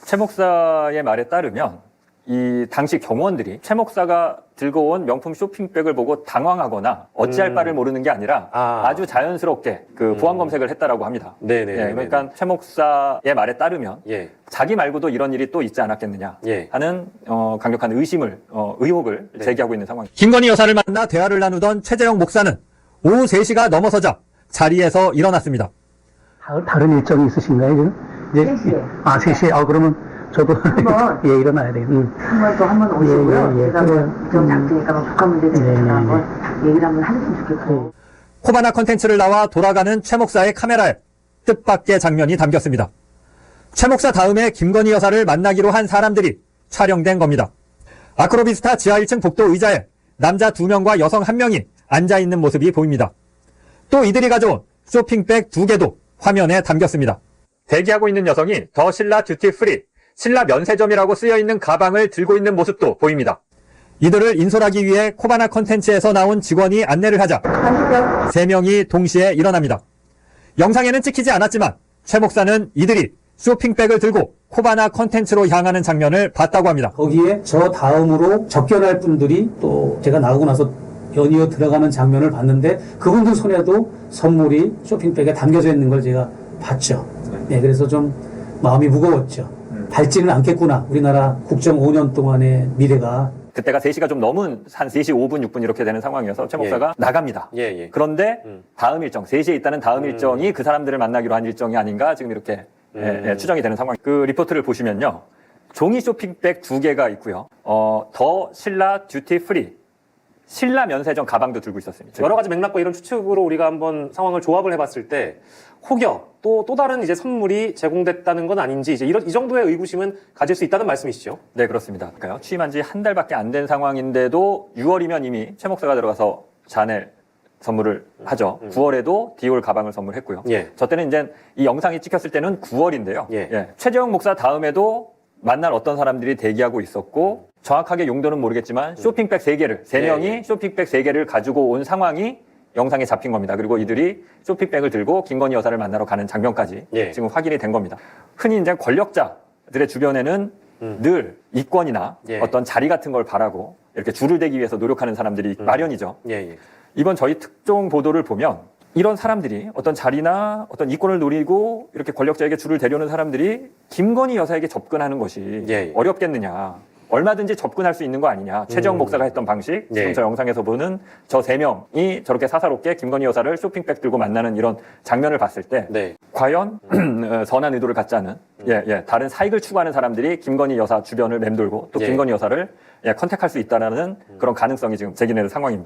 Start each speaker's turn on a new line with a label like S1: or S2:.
S1: 최 목사의 말에 따르면 이 당시 경호원들이 최 목사가 들고 온 명품 쇼핑백을 보고 당황하거나 어찌할 바를 모르는 게 아니라 아주 자연스럽게 그 보안 검색을 했다라고 합니다.
S2: 네네.
S1: 예, 그러니까 최 목사의 말에 따르면
S2: 예.
S1: 자기 말고도 이런 일이 또 있지 않았겠느냐
S2: 예.
S1: 하는 강력한 의혹을
S2: 네.
S1: 제기하고 있는 상황입니다.
S3: 김건희 여사를 만나 대화를 나누던 최재형 목사는 오후 3시가 넘어서자 자리에서 일어났습니다.
S4: 다른 일정이 있으신가요, 지금? 이제
S5: 3시에.
S4: 3시에? 그러면 저도
S5: 한번
S4: 예, 일어나야 되겠네요.
S5: 한번 오시고요.
S4: 예, 예.
S5: 제가 일정 잡으니까 북한 문제에 대해서 제가 한번 얘기를 한번 하셨으면 좋겠고.
S3: 코바나 컨텐츠를 나와 돌아가는 최 목사의 카메라에 뜻밖의 장면이 담겼습니다. 최 목사 다음에 김건희 여사를 만나기로 한 사람들이 촬영된 겁니다. 아크로비스타 지하 1층 복도 의자에 남자 2명과 여성 1명이 앉아있는 모습이 보입니다. 또 이들이 가져온 쇼핑백 2개도 화면에 담겼습니다. 대기하고 있는 여성이 더 신라 듀티 프리, 신라 면세점이라고 쓰여있는 가방을 들고 있는 모습도 보입니다. 이들을 인솔하기 위해 코바나 컨텐츠에서 나온 직원이 안내를 하자 3명이 동시에 일어납니다. 영상에는 찍히지 않았지만 최 목사는 이들이 쇼핑백을 들고 코바나 컨텐츠로 향하는 장면을 봤다고 합니다.
S4: 거기에 저 다음으로 접견할 분들이 또 제가 나가고 나서 연이어 들어가는 장면을 봤는데 그분들 손에도 선물이 쇼핑백에 담겨져 있는 걸 제가 봤죠. 네, 그래서 좀 마음이 무거웠죠. 밟지는 않겠구나. 우리나라 국정 5년 동안의 미래가.
S1: 그때가 3시가 좀 넘은 한 3시 5분, 6분 이렇게 되는 상황이어서 최 목사가 나갑니다.
S2: 예.
S1: 그런데 다음 일정, 3시에 있다는 다음 일정이 그 사람들을 만나기로 한 일정이 아닌가 지금 이렇게 추정이 되는 상황. 그 리포트를 보시면요. 종이 쇼핑백 2개가 있고요. 더 신라 듀티 프리, 신라 면세점 가방도 들고 있었습니다.
S2: 여러 가지 맥락과 이런 추측으로 우리가 한번 상황을 조합을 해봤을 때 혹여 또 다른 이제 선물이 제공됐다는 건 아닌지 이제 이 정도의 의구심은 가질 수 있다는 말씀이시죠?
S1: 네, 그렇습니다. 그러니까요. 취임한 지 한 달밖에 안 된 상황인데도 6월이면 이미 최 목사가 들어가서 샤넬 선물을 하죠. 9월에도 디올 가방을 선물했고요.
S2: 예.
S1: 저 때는 이제 이 영상이 찍혔을 때는 9월인데요.
S2: 예.
S1: 최재형 목사 다음에도 만날 어떤 사람들이 대기하고 있었고 정확하게 용도는 모르겠지만 쇼핑백 3개를 3명이
S2: 예.
S1: 쇼핑백 3개를 가지고 온 상황이 영상에 잡힌 겁니다. 그리고 이들이 쇼핑백을 들고 김건희 여사를 만나러 가는 장면까지
S2: 예.
S1: 지금 확인이 된 겁니다. 흔히 이제 권력자들의 주변에는 늘 이권이나
S2: 예.
S1: 어떤 자리 같은 걸 바라고 이렇게 줄을 대기 위해서 노력하는 사람들이 마련이죠.
S2: 예.
S1: 이번 저희 특종 보도를 보면 이런 사람들이 어떤 자리나 어떤 이권을 노리고 이렇게 권력자에게 줄을 대려는 사람들이 김건희 여사에게 접근하는 것이
S2: 예.
S1: 어렵겠느냐. 얼마든지 접근할 수 있는 거 아니냐. 최재형 목사가 했던 방식, 지금
S2: 예.
S1: 저 영상에서 보는 저 3명이 저렇게 사사롭게 김건희 여사를 쇼핑백 들고 만나는 이런 장면을 봤을 때
S2: 네.
S1: 과연 선한 의도를 갖지 않은 다른 사익을 추구하는 사람들이 김건희 여사 주변을 맴돌고 또
S2: 예.
S1: 김건희 여사를 컨택할 수 있다는 그런 가능성이 지금 제기되는 상황입니다.